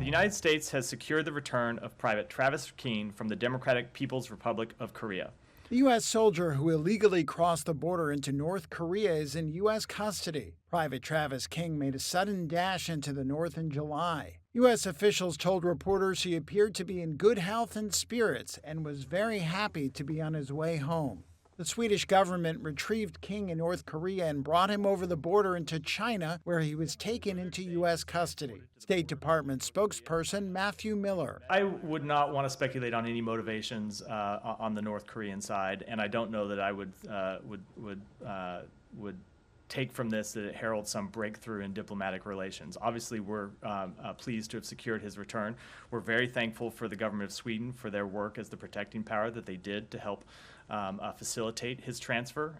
The United States has secured the return of Private Travis King from the Democratic People's Republic of Korea. The U.S. soldier who illegally crossed the border into North Korea is in U.S. custody. Private Travis King made a sudden dash into the North in July. U.S. officials told reporters he appeared to be in good health and spirits and was very happy to be on his way home. The Swedish government retrieved King in North Korea and brought him over the border into China, where he was taken into U.S. custody. State Department spokesperson Matthew Miller. I would not want to speculate on any motivations on the North Korean side, and I don't know that I would take from this that it heralds some breakthrough in diplomatic relations. Obviously, we're pleased to have secured his return. We're very thankful for the government of Sweden for their work as the protecting power that they did to help facilitate his transfer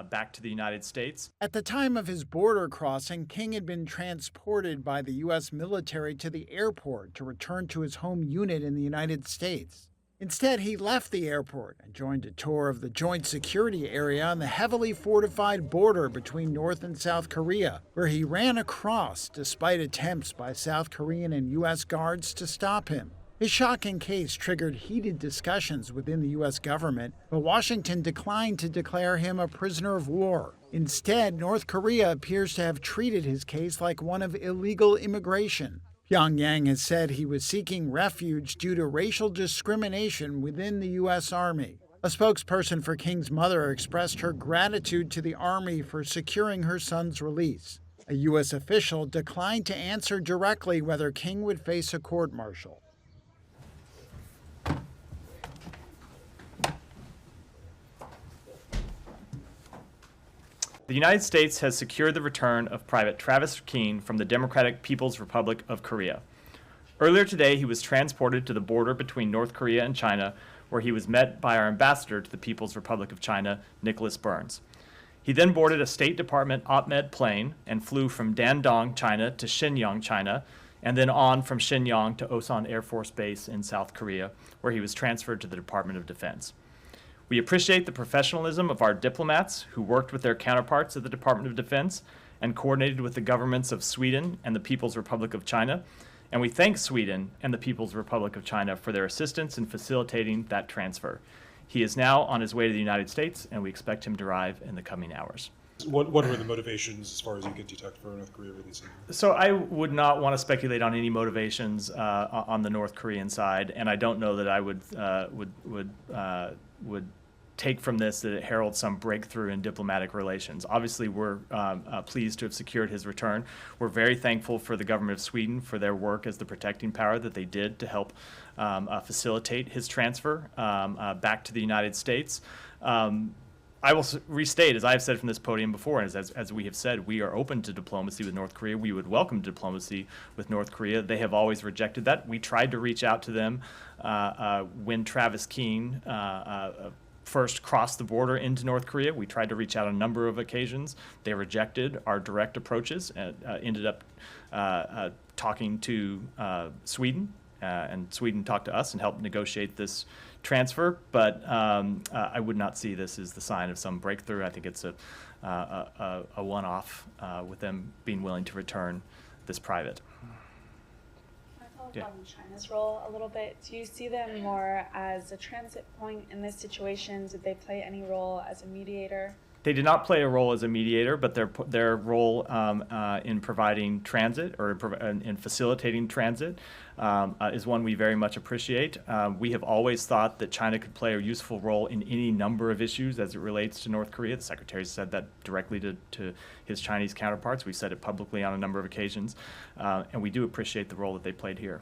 back to the United States. At the time of his border crossing, King had been transported by the U.S. military to the airport to return to his home unit in the United States. Instead, he left the airport and joined a tour of the joint security area on the heavily fortified border between North and South Korea, where he ran across despite attempts by South Korean and U.S. guards to stop him. His shocking case triggered heated discussions within the U.S. government, but Washington declined to declare him a prisoner of war. Instead, North Korea appears to have treated his case like one of illegal immigration. Pyongyang has said he was seeking refuge due to racial discrimination within the U.S. Army. A spokesperson for King's mother expressed her gratitude to the Army for securing her son's release. A U.S. official declined to answer directly whether King would face a court-martial. The United States has secured the return of Private Travis King from the Democratic People's Republic of Korea. Earlier today, he was transported to the border between North Korea and China, where he was met by our ambassador to the People's Republic of China, Nicholas Burns. He then boarded a State Department OPMED plane and flew from Dandong, China to Shenyang, China, and then on from Shenyang to Osan Air Force Base in South Korea, where he was transferred to the Department of Defense. We appreciate the professionalism of our diplomats who worked with their counterparts at the Department of Defense and coordinated with the governments of Sweden and the People's Republic of China. And we thank Sweden and the People's Republic of China for their assistance in facilitating that transfer. He is now on his way to the United States, and we expect him to arrive in the coming hours. What were the motivations, as far as you can detect, for North Korea releasing him? So I would not want to speculate on any motivations on the North Korean side, and I don't know that I would take from this that it heralds some breakthrough in diplomatic relations. Obviously, we're pleased to have secured his return. We're very thankful for the government of Sweden for their work as the protecting power that they did to help facilitate his transfer back to the United States. I will restate, as I've said from this podium before, and as we have said, we are open to diplomacy with North Korea. We would welcome diplomacy with North Korea. They have always rejected that. We tried to reach out to them when Travis King first crossed the border into North Korea. We tried to reach out on a number of occasions. They rejected our direct approaches and ended up talking to Sweden, and Sweden talked to us and helped negotiate this transfer. But I would not see this as the sign of some breakthrough. I think it's a one-off with them being willing to return this private. On China's role a little bit. Do you see them more as a transit point in this situation? Did they play any role as a mediator? They did not play a role as a mediator, but their role in providing transit or in facilitating transit is one we very much appreciate. We have always thought that China could play a useful role in any number of issues as it relates to North Korea. The Secretary said that directly to his Chinese counterparts. We've said it publicly on a number of occasions, and we do appreciate the role that they played here.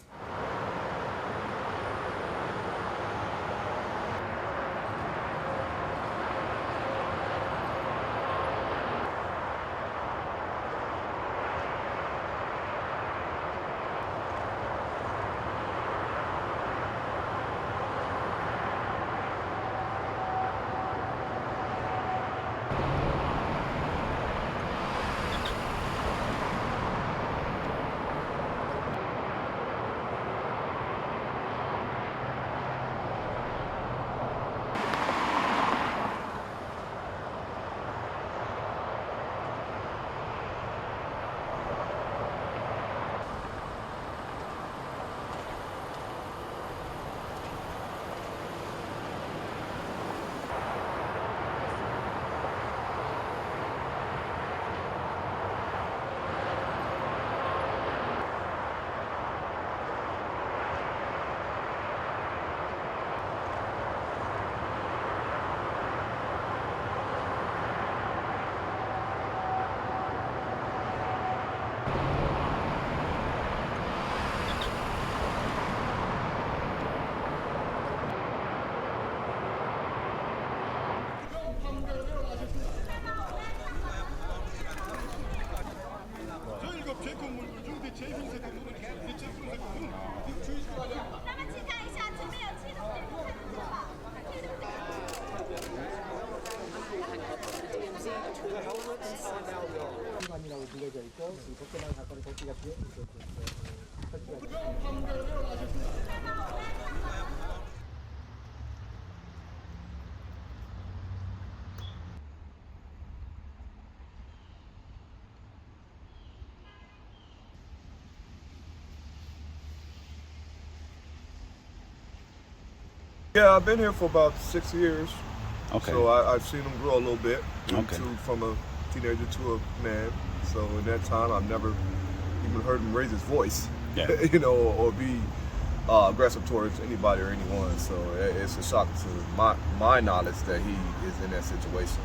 이라고 불려져 있고 복잡한 사건의 복귀가 뒤에 설치가 있습니다. Yeah, I've been here for about 6 years. Okay. So I've seen him grow a little bit Okay. from a teenager to a man. So in that time, I've never even heard him raise his voice, Yeah. you know, or be aggressive towards anybody or anyone. So it's a shock to my knowledge that he is in that situation.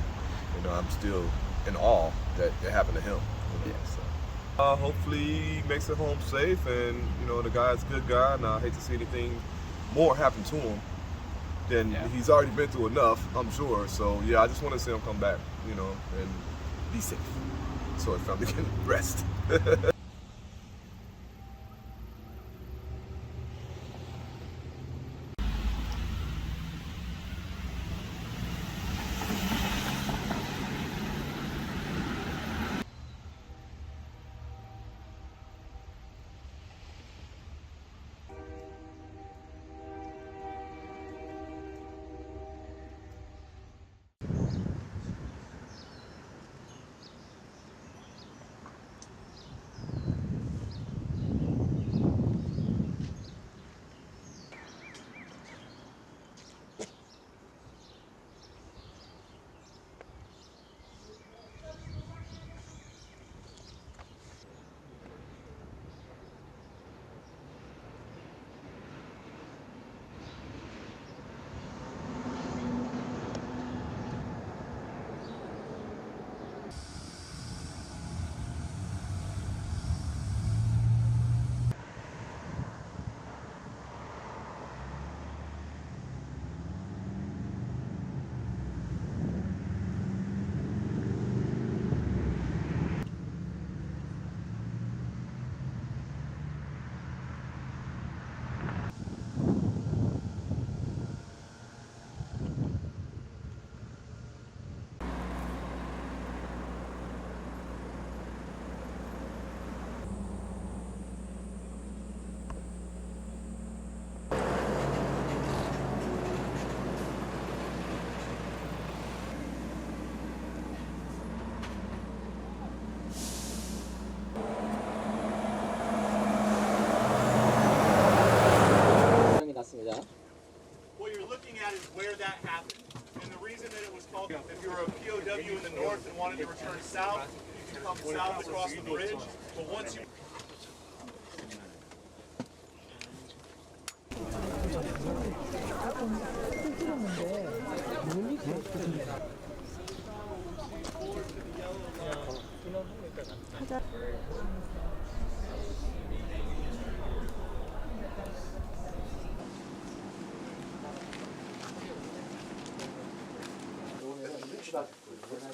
You know, I'm still in awe that it happened to him. You know, so. Hopefully he makes it home safe, and you know, the guy's a good guy, and I hate to see anything more happen to him than he's already been through enough, I'm sure. So yeah, I just want to see him come back, you know, and be safe, so his family can rest. What you're looking at is where that happened. And the reason that it was called, if you were a POW in the north and wanted to return south, you could come south across the bridge. But once you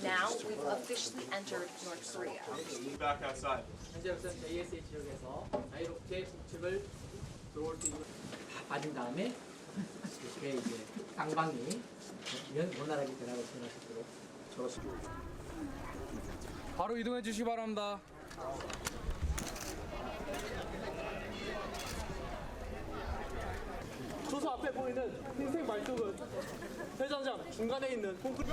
Now we've officially entered North Korea. back outside. 현재 우선 JSA 지역에서 자유롭게 북측을 들어올 수 있는 다 빠진 다음에 이렇게 이제 쌍방이 원활하게 대답을 전할 수 있도록 저렇습니다. 바로 이동해 주시기 바랍니다. 조수 앞에 보이는 흰색 말뚝은 회전장 중간에 있는 콘크리트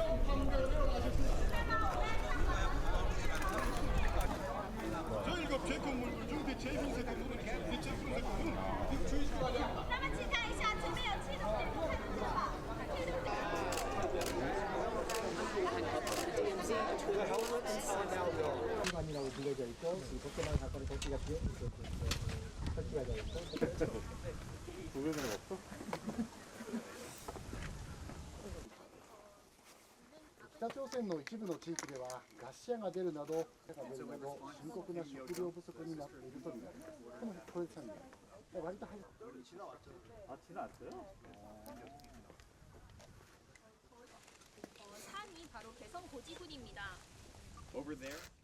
이라고 불려져 있고 복잡한 사건의 복귀가 뒤에 설치가 되어 있고北朝鮮の一部の地域では餓死者が出るなど深刻な食料不足になっているとみられます。でもこれですね、割と早く。산이 바로 개성 고지군입니다. Over there.